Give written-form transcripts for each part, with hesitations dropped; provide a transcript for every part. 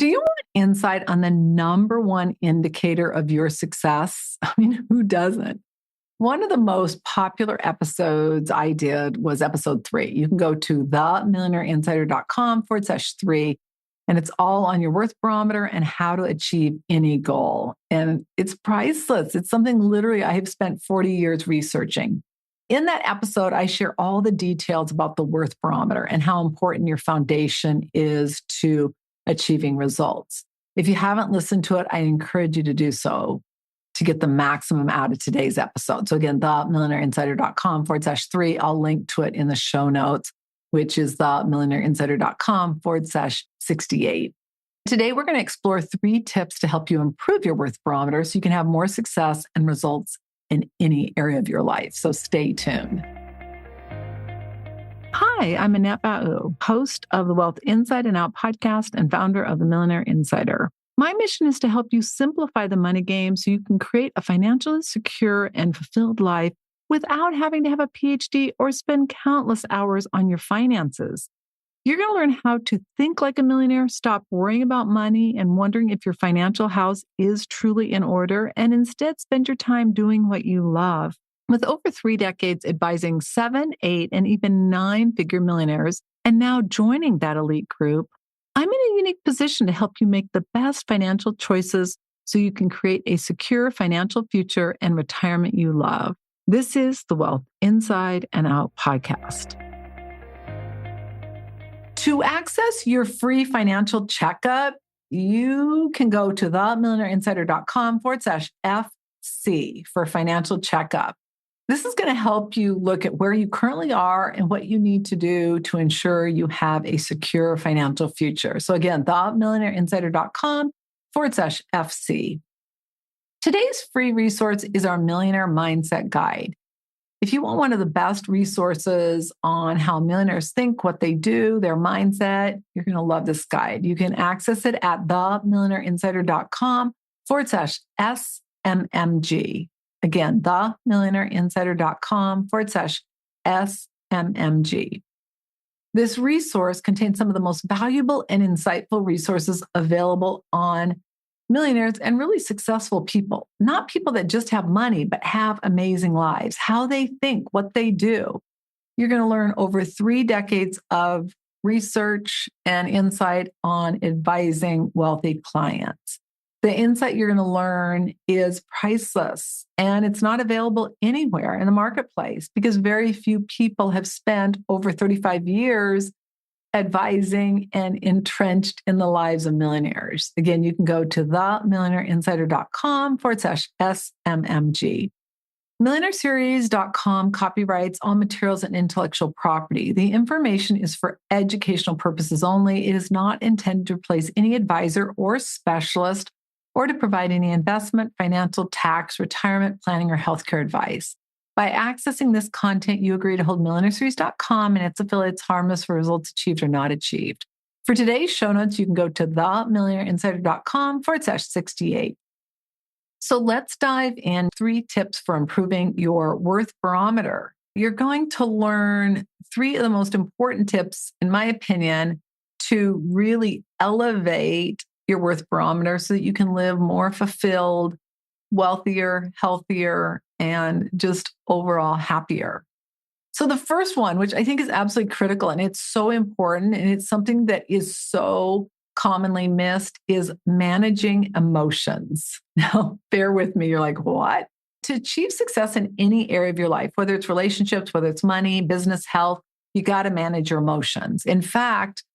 Do you want insight on the number one indicator of your success? I mean, who doesn't? One of the most popular episodes I did was episode 3. You can go to themillionaireinsider.com/3, and it's all on your Worth Barometer and how to achieve any goal. And it's priceless. It's something literally I have spent 40 years researching. In that episode, I share all the details about the Worth Barometer and how important your foundation is to achieving results. If you haven't listened to it, I encourage you to do so to get the maximum out of today's episode. So again, themillionaireinsider.com/3. I'll link to it in the show notes, which is themillionaireinsider.com/68. Today, we're going to explore 3 tips to help you improve your Worth Barometer so you can have more success and results in any area of your life. So stay tuned. Hi, I'm Annette Bau, host of the Wealth Inside and Out podcast and founder of the Millionaire Insider. My mission is to help you simplify the money game so you can create a financially secure and fulfilled life without having to have a PhD or spend countless hours on your finances. You're going to learn how to think like a millionaire, stop worrying about money and wondering if your financial house is truly in order, and instead spend your time doing what you love. With over 3 decades advising 7, 8, and even 9-figure millionaires, and now joining that elite group, I'm in a unique position to help you make the best financial choices so you can create a secure financial future and retirement you love. This is the Wealth Inside and Out podcast. To access your free financial checkup, you can go to themillionaireinsider.com/FC for financial checkup. This is going to help you look at where you currently are and what you need to do to ensure you have a secure financial future. So again, themillionaireinsider.com/FC. Today's free resource is our Millionaire Mindset Guide. If you want one of the best resources on how millionaires think, what they do, their mindset, you're going to love this guide. You can access it at themillionaireinsider.com/SMMG. Again, themillionaireinsider.com/SMMG. This resource contains some of the most valuable and insightful resources available on millionaires and really successful people, not people that just have money, but have amazing lives, how they think, what they do. You're going to learn over 3 decades of research and insight on advising wealthy clients. The insight you're going to learn is priceless, and it's not available anywhere in the marketplace because very few people have spent over 35 years advising and entrenched in the lives of millionaires. Again, you can go to themillionaireinsider.com/SMMG. MillionaireSeries.com copyrights all materials and intellectual property. The information is for educational purposes only. It is not intended to replace any advisor or specialist or to provide any investment, financial, tax, retirement planning, or healthcare advice. By accessing this content, you agree to hold MillionaireSeries.com and its affiliates harmless for results achieved or not achieved. For today's show notes, you can go to themillionaireinsider.com/68. So let's dive in 3 tips for improving your Worth Barometer. You're going to learn 3 of the most important tips, in my opinion, to really elevate your Worth Barometer so that you can live more fulfilled, wealthier, healthier, and just overall happier. So the first one, which I think is absolutely critical, and it's so important, and it's something that is so commonly missed, is managing emotions. Now, bear with me. You're like, what? To achieve success in any area of your life, whether it's relationships, whether it's money, business, health, you got to manage your emotions. In fact,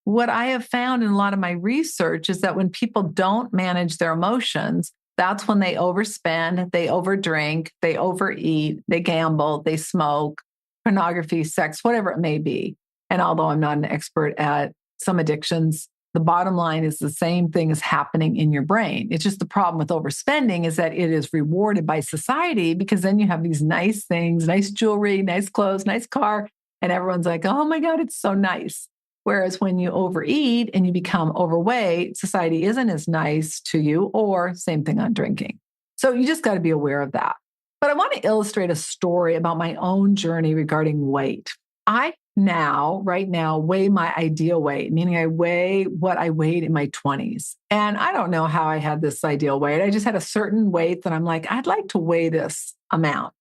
what I have found in a lot of my research is that when people don't manage their emotions, that's when they overspend, they overdrink, they overeat, they gamble, they smoke, pornography, sex, whatever it may be. And although I'm not an expert at some addictions, the bottom line is the same thing is happening in your brain. It's just the problem with overspending is that it is rewarded by society because then you have these nice things, nice jewelry, nice clothes, nice car, and everyone's like, oh my God, it's so nice. Whereas when you overeat and you become overweight, society isn't as nice to you, or same thing on drinking. So you just got to be aware of that. But I want to illustrate a story about my own journey regarding weight. I right now, weigh my ideal weight, meaning I weigh what I weighed in my 20s. And I don't know how I had this ideal weight. I just had a certain weight that I'm like, I'd like to weigh this amount.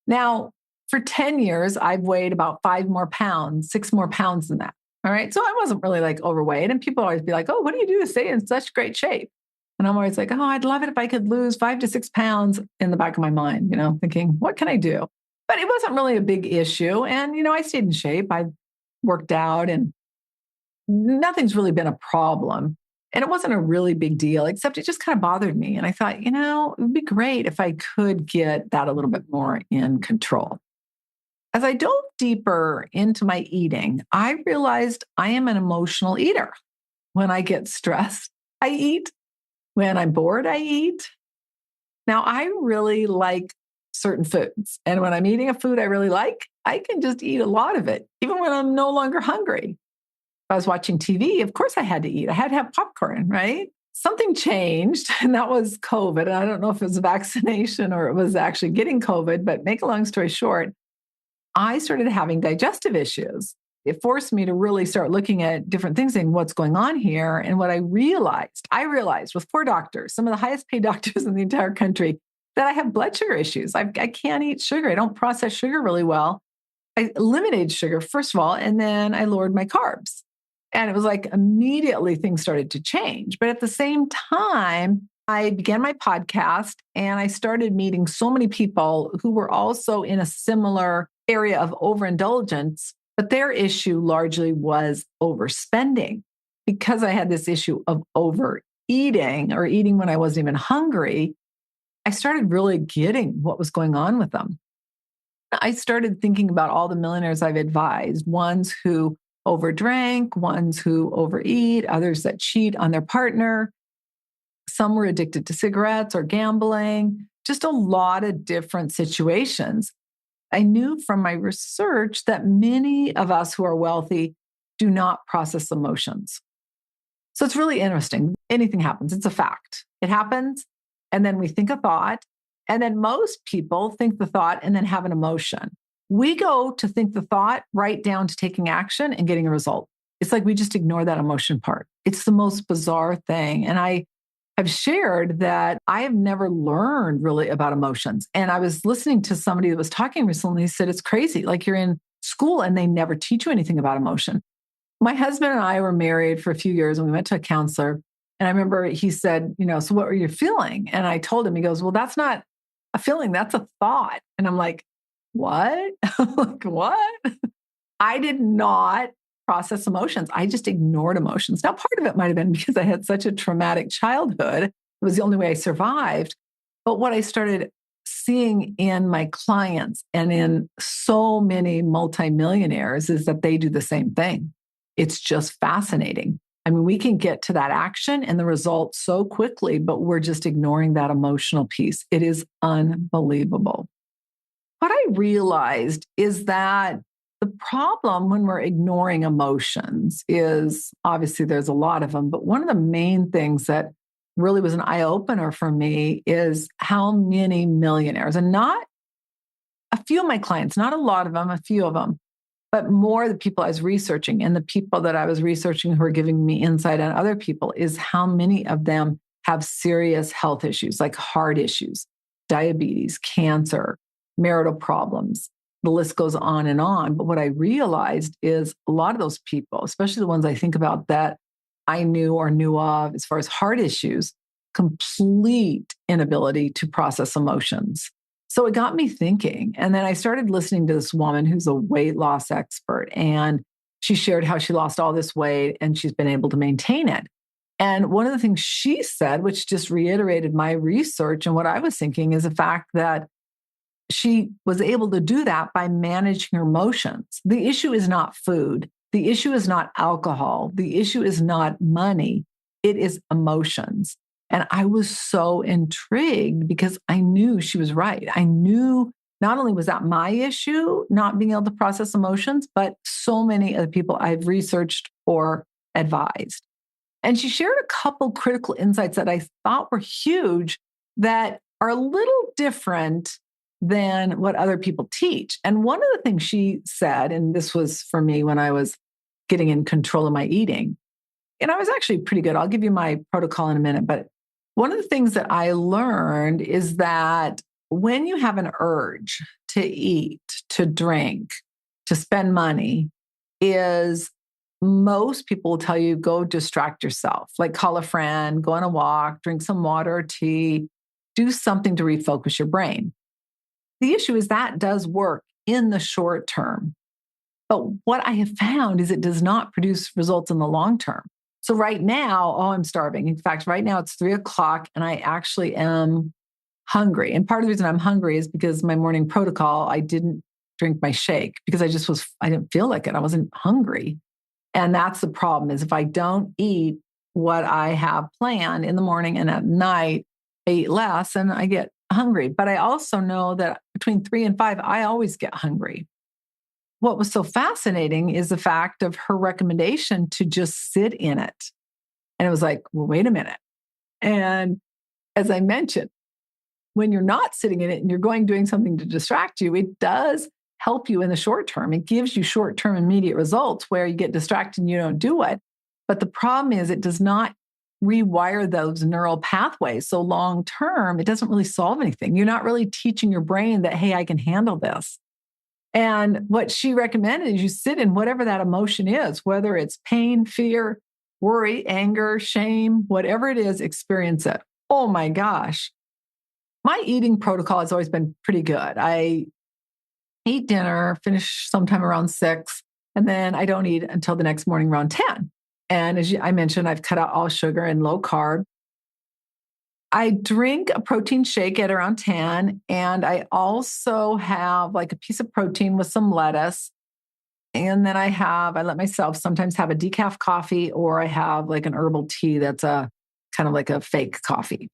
Now, for 10 years, I've weighed about 5 more pounds, 6 more pounds than that. All right. So I wasn't really like overweight. And people always be like, oh, what do you do to stay in such great shape? And I'm always like, oh, I'd love it if I could lose 5 to 6 pounds in the back of my mind, thinking, what can I do? But it wasn't really a big issue. And, I stayed in shape. I worked out and nothing's really been a problem. And it wasn't a really big deal, except it just kind of bothered me. And I thought, it would be great if I could get that a little bit more in control. As I dove deeper into my eating, I realized I am an emotional eater. When I get stressed, I eat. When I'm bored, I eat. Now, I really like certain foods. And when I'm eating a food I really like, I can just eat a lot of it, even when I'm no longer hungry. If I was watching TV, of course I had to eat. I had to have popcorn, right? Something changed, and that was COVID. And I don't know if it was a vaccination or it was actually getting COVID, but make a long story short, I started having digestive issues. It forced me to really start looking at different things and what's going on here. And what I realized with 4 doctors, some of the highest paid doctors in the entire country, that I have blood sugar issues. I can't eat sugar. I don't process sugar really well. I eliminated sugar, first of all, and then I lowered my carbs. And it was like immediately things started to change. But at the same time, I began my podcast and I started meeting so many people who were also in a similar area of overindulgence, but their issue largely was overspending. Because I had this issue of overeating or eating when I wasn't even hungry, I started really getting what was going on with them. I started thinking about all the millionaires I've advised, ones who overdrank, ones who overeat, others that cheat on their partner. Some were addicted to cigarettes or gambling, just a lot of different situations. I knew from my research that many of us who are wealthy do not process emotions. So it's really interesting. Anything happens, it's a fact. It happens, and then we think a thought, and then most people think the thought and then have an emotion. We go to think the thought right down to taking action and getting a result. It's like we just ignore that emotion part. It's the most bizarre thing. And I have shared that I have never learned really about emotions. And I was listening to somebody that was talking recently. He said, it's crazy. Like you're in school and they never teach you anything about emotion. My husband and I were married for a few years and we went to a counselor. And I remember he said, so what were you feeling? And I told him, he goes, well, that's not a feeling, that's a thought. And I'm like, what? Like, what? I did not process emotions. I just ignored emotions. Now, part of it might have been because I had such a traumatic childhood. It was the only way I survived. But what I started seeing in my clients and in so many multimillionaires is that they do the same thing. It's just fascinating. I mean, we can get to that action and the result so quickly, but we're just ignoring that emotional piece. It is unbelievable. What I realized is that the problem when we're ignoring emotions is obviously there's a lot of them, but one of the main things that really was an eye opener for me is how many millionaires, and not a few of my clients, not a lot of them, a few of them, but more the people I was researching and the people that I was researching who are giving me insight on other people is how many of them have serious health issues like heart issues, diabetes, cancer, marital problems. The list goes on and on. But what I realized is a lot of those people, especially the ones I think about that I knew or knew of as far as heart issues, complete inability to process emotions. So it got me thinking. And then I started listening to this woman who's a weight loss expert. And she shared how she lost all this weight and she's been able to maintain it. And one of the things she said, which just reiterated my research and what I was thinking, is the fact that she was able to do that by managing her emotions. The issue is not food. The issue is not alcohol. The issue is not money. It is emotions. And I was so intrigued because I knew she was right. I knew not only was that my issue, not being able to process emotions, but so many of the people I've researched or advised. And she shared a couple critical insights that I thought were huge that are a little different than what other people teach. And one of the things she said, and this was for me when I was getting in control of my eating, and I was actually pretty good. I'll give you my protocol in a minute. But one of the things that I learned is that when you have an urge to eat, to drink, to spend money, is most people will tell you go distract yourself, like call a friend, go on a walk, drink some water or tea, do something to refocus your brain. The issue is that does work in the short term. But what I have found is it does not produce results in the long term. So right now, oh, I'm starving. In fact, right now it's 3 o'clock and I actually am hungry. And part of the reason I'm hungry is because my morning protocol, I didn't drink my shake because I didn't feel like it. I wasn't hungry. And that's the problem is if I don't eat what I have planned in the morning and at night, I eat less and I get hungry. But I also know that between 3 and 5, I always get hungry. What was so fascinating is the fact of her recommendation to just sit in it. And it was like, well, wait a minute. And as I mentioned, when you're not sitting in it and you're doing something to distract you, it does help you in the short term. It gives you short-term immediate results where you get distracted and you don't do it. But the problem is it does not rewire those neural pathways. So long term, it doesn't really solve anything. You're not really teaching your brain that, hey, I can handle this. And what she recommended is you sit in whatever that emotion is, whether it's pain, fear, worry, anger, shame, whatever it is, experience it. Oh my gosh. My eating protocol has always been pretty good. I eat dinner, finish sometime around 6, and then I don't eat until the next morning around 10. And as I mentioned, I've cut out all sugar and low carb. I drink a protein shake at around 10, and I also have like a piece of protein with some lettuce. And then I let myself sometimes have a decaf coffee, or I have like an herbal tea that's a kind of like a fake coffee.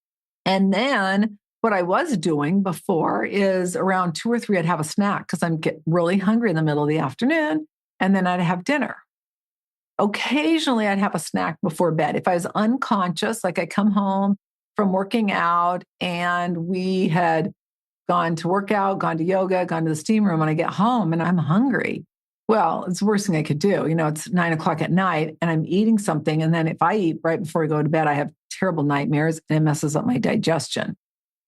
And then what I was doing before is around 2 or 3, I'd have a snack because I'm get really hungry in the middle of the afternoon. And then I'd have dinner. Occasionally I'd have a snack before bed. If I was unconscious, like I come home from working out and we had gone to work out, gone to yoga, gone to the steam room, and I get home and I'm hungry. Well, it's the worst thing I could do. It's 9 o'clock at night and I'm eating something. And then if I eat right before I go to bed, I have terrible nightmares and it messes up my digestion.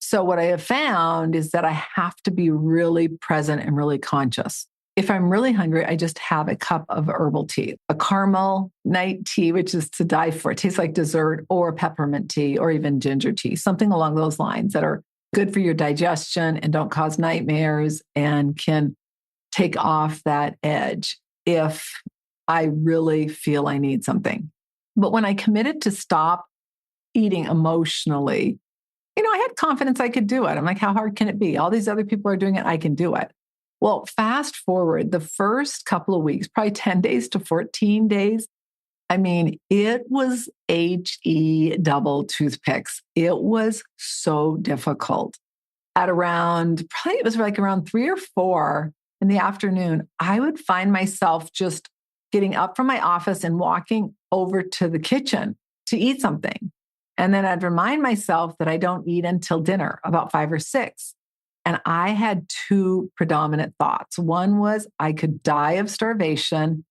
So what I have found is that I have to be really present and really conscious. If I'm really hungry, I just have a cup of herbal tea, a caramel night tea, which is to die for. It tastes like dessert, or peppermint tea, or even ginger tea, something along those lines that are good for your digestion and don't cause nightmares and can take off that edge if I really feel I need something. But when I committed to stop eating emotionally, I had confidence I could do it. I'm like, how hard can it be? All these other people are doing it. I can do it. Well, fast forward the first couple of weeks, probably 10 days to 14 days. I mean, it was HE double toothpicks. It was so difficult. At probably it was like around 3 or 4 in the afternoon, I would find myself just getting up from my office and walking over to the kitchen to eat something. And then I'd remind myself that I don't eat until dinner, about 5 or 6. And I had 2 predominant thoughts. One was I could die of starvation.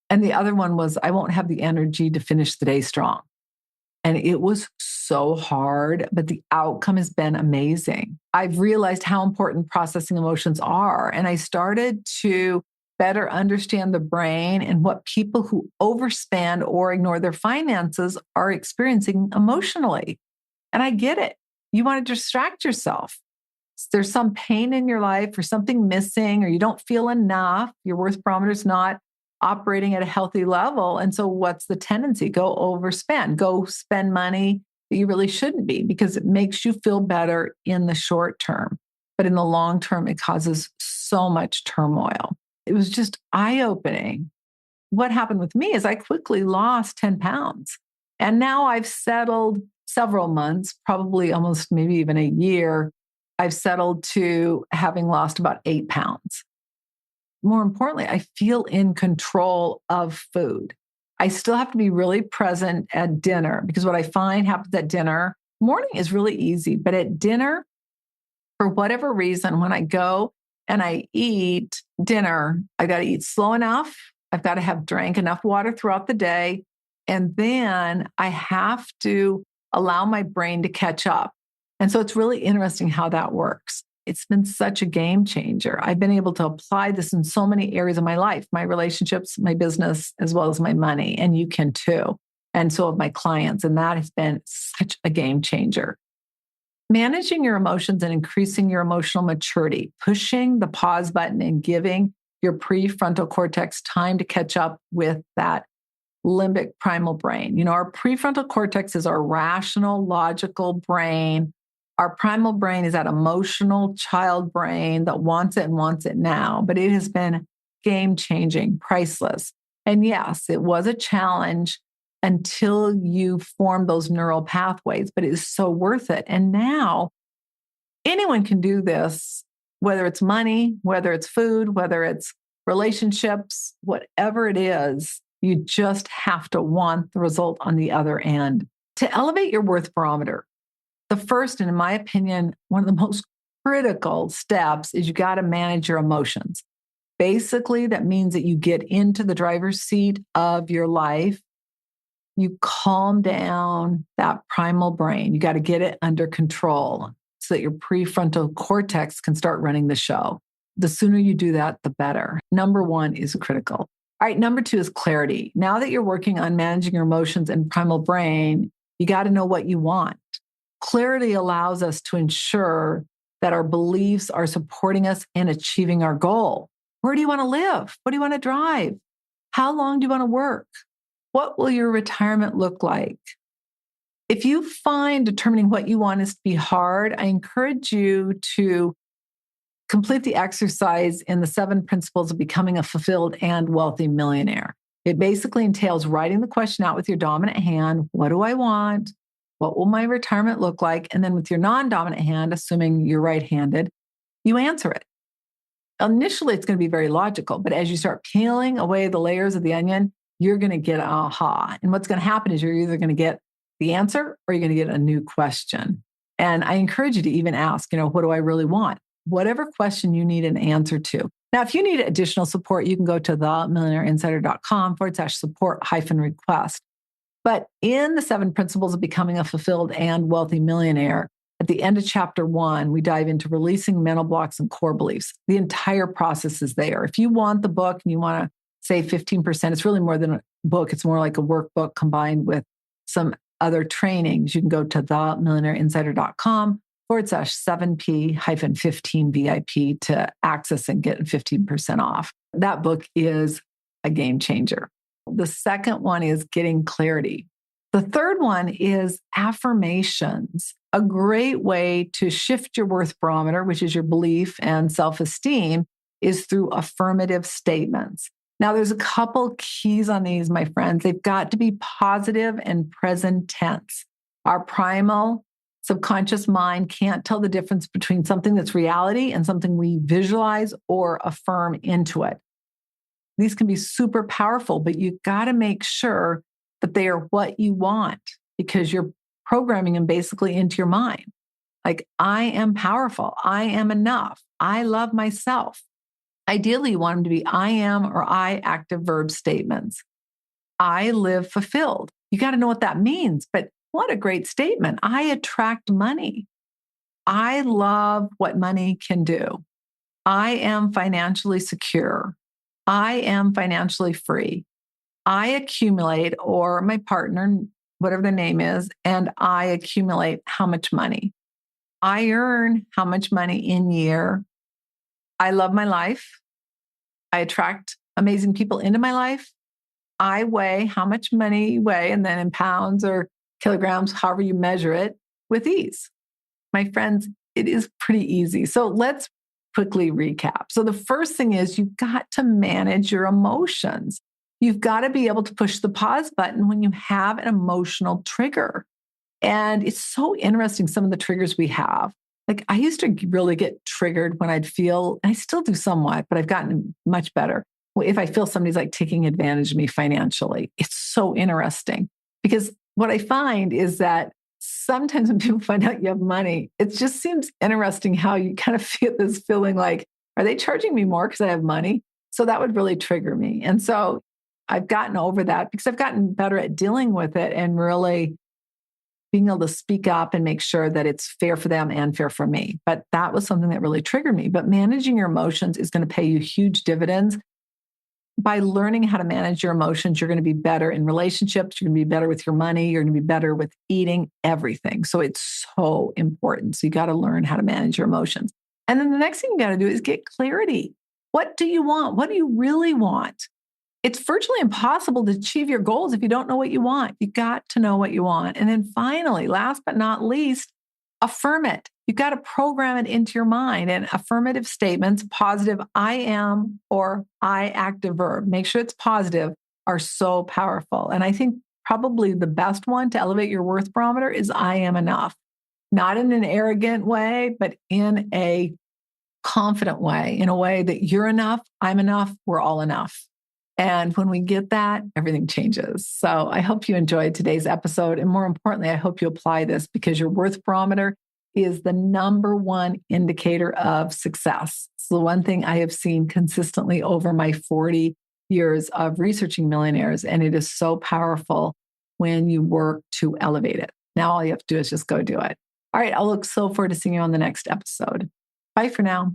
And the other one was I won't have the energy to finish the day strong. And it was so hard, but the outcome has been amazing. I've realized how important processing emotions are. And I started to better understand the brain and what people who overspend or ignore their finances are experiencing emotionally. And I get it. You want to distract yourself. There's some pain in your life or something missing, or you don't feel enough. Your worth barometer is not operating at a healthy level. And so what's the tendency? Go overspend, go spend money that you really shouldn't be, because it makes you feel better in the short term. But in the long term, it causes so much turmoil. It was just eye-opening. What happened with me is I quickly lost 10 pounds. And now I've settled several months, probably almost maybe even a year. I've settled to having lost about 8 pounds. More importantly, I feel in control of food. I still have to be really present at dinner, because what I find happens at dinner, morning is really easy, but at dinner, For whatever reason, when I go and I eat dinner, I got to eat slow enough. I've got to have drank enough water throughout the day. And then I have to allow my brain to catch up. And so it's really interesting how that works. It's been such a game changer. I've been able to apply this in so many areas of my life, my relationships, my business, as well as my money. And you can too. And so have my clients. And that has been such a game changer. Managing your emotions and increasing your emotional maturity, pushing the pause button and giving your prefrontal cortex time to catch up with that limbic primal brain. You know, our prefrontal cortex is our rational, logical brain. Our primal brain is that emotional child brain that wants it and wants it now, but it has been game-changing, priceless. And yes, it was a challenge until you form those neural pathways, but it is so worth it. And now anyone can do this, whether it's money, whether it's food, whether it's relationships, whatever it is, you just have to want the result on the other end. To elevate your worth barometer, the first, and in my opinion, one of the most critical steps is you got to manage your emotions. Basically, that means that you get into the driver's seat of your life. You calm down that primal brain. You got to get it under control so that your prefrontal cortex can start running the show. The sooner you do that, the better. Number one is critical. All right, number two is clarity. Now that you're working on managing your emotions and primal brain, you got to know what you want. Clarity allows us to ensure that our beliefs are supporting us in achieving our goal. Where do you want to live? What do you want to drive? How long do you want to work? What will your retirement look like? If you find determining what you want is to be hard, I encourage you to complete the exercise in the 7 principles of becoming a fulfilled and wealthy millionaire. It basically entails writing the question out with your dominant hand. What do I want? What will my retirement look like? And then with your non-dominant hand, assuming you're right-handed, you answer it. Initially, it's going to be very logical, but as you start peeling away the layers of the onion, you're going to get an aha. And what's going to happen is you're either going to get the answer or you're going to get a new question. And I encourage you to even ask, what do I really want? Whatever question you need an answer to. Now, if you need additional support, you can go to themillionaireinsider.com/support-request. But in the 7 principles of becoming a fulfilled and wealthy millionaire, at the end of chapter 1, we dive into releasing mental blocks and core beliefs. The entire process is there. If you want the book and you want to save 15%, it's really more than a book. It's more like a workbook combined with some other trainings. You can go to themillionaireinsider.com/7P-15 VIP to access and get 15% off. That book is a game changer. The second one is getting clarity. The third one is affirmations. A great way to shift your worth barometer, which is your belief and self-esteem, is through affirmative statements. Now, there's a couple keys on these, my friends. They've got to be positive and present tense. Our primal subconscious mind can't tell the difference between something that's reality and something we visualize or affirm into it. These can be super powerful, but you got to make sure that they are what you want because you're programming them basically into your mind. Like, I am powerful. I am enough. I love myself. Ideally, you want them to be I am or I active verb statements. I live fulfilled. You got to know what that means, but what a great statement. I attract money. I love what money can do. I am financially secure. I am financially free. I accumulate, or my partner, whatever their name is, and I accumulate how much money. I earn how much money in year. I love my life. I attract amazing people into my life. I weigh how much money you weigh, and then in pounds or kilograms, however you measure it, with ease. My friends, it is pretty easy. So let's quickly recap. So the first thing is you've got to manage your emotions. You've got to be able to push the pause button when you have an emotional trigger. And it's so interesting, some of the triggers we have. Like, I used to really get triggered when I'd feel, and I still do somewhat, but I've gotten much better. If I feel somebody's like taking advantage of me financially, it's so interesting because what I find is that sometimes when people find out you have money, it just seems interesting how you kind of feel this feeling like, are they charging me more because I have money? So that would really trigger me. And so I've gotten over that because I've gotten better at dealing with it and really being able to speak up and make sure that it's fair for them and fair for me. But that was something that really triggered me. But managing your emotions is going to pay you huge dividends. By learning how to manage your emotions, you're going to be better in relationships. You're going to be better with your money. You're going to be better with eating, everything. So it's so important. So you got to learn how to manage your emotions. And then the next thing you got to do is get clarity. What do you want? What do you really want? It's virtually impossible to achieve your goals if you don't know what you want. You got to know what you want. And then finally, last but not least, affirm it. You've got to program it into your mind. And affirmative statements, positive I am or I active verb, make sure it's positive, are so powerful. And I think probably the best one to elevate your worth barometer is I am enough. Not in an arrogant way, but in a confident way, in a way that you're enough, I'm enough, we're all enough. And when we get that, everything changes. So I hope you enjoyed today's episode. And more importantly, I hope you apply this because your worth barometer is the number one indicator of success. It's the one thing I have seen consistently over my 40 years of researching millionaires. And it is so powerful when you work to elevate it. Now all you have to do is just go do it. All right. I'll look so forward to seeing you on the next episode. Bye for now.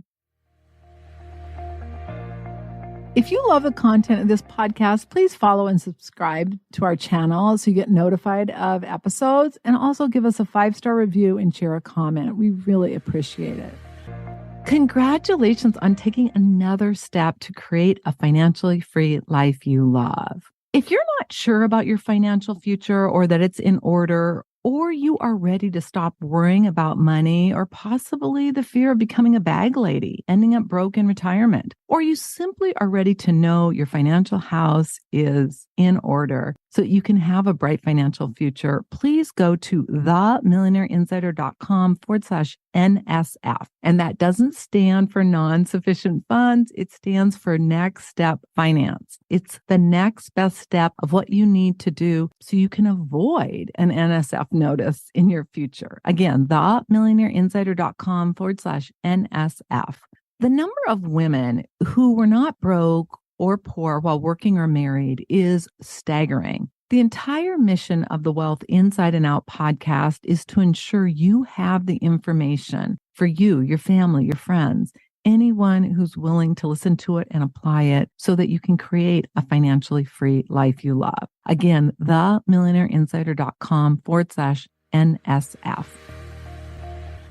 If you love the content of this podcast, please follow and subscribe to our channel so you get notified of episodes, and also give us a 5-star review and share a comment. We really appreciate it. Congratulations on taking another step to create a financially free life you love. If you're not sure about your financial future or that it's in order, or you are ready to stop worrying about money, or possibly the fear of becoming a bag lady, ending up broke in retirement, or you simply are ready to know your financial house is in order so that you can have a bright financial future, please go to themillionaireinsider.com/NSF. And that doesn't stand for non-sufficient funds. It stands for next step finance. It's the next best step of what you need to do so you can avoid an NSF notice in your future. Again, themillionaireinsider.com/NSF. The number of women who were not broke or poor while working or married is staggering. The entire mission of the Wealth Inside and Out podcast is to ensure you have the information for you, your family, your friends, anyone who's willing to listen to it and apply it so that you can create a financially free life you love. Again, themillionaireinsider.com/NSF.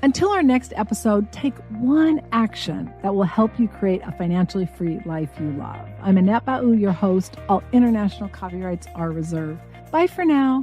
Until our next episode, take one action that will help you create a financially free life you love. I'm Annette Ba'u, your host. All international copyrights are reserved. Bye for now.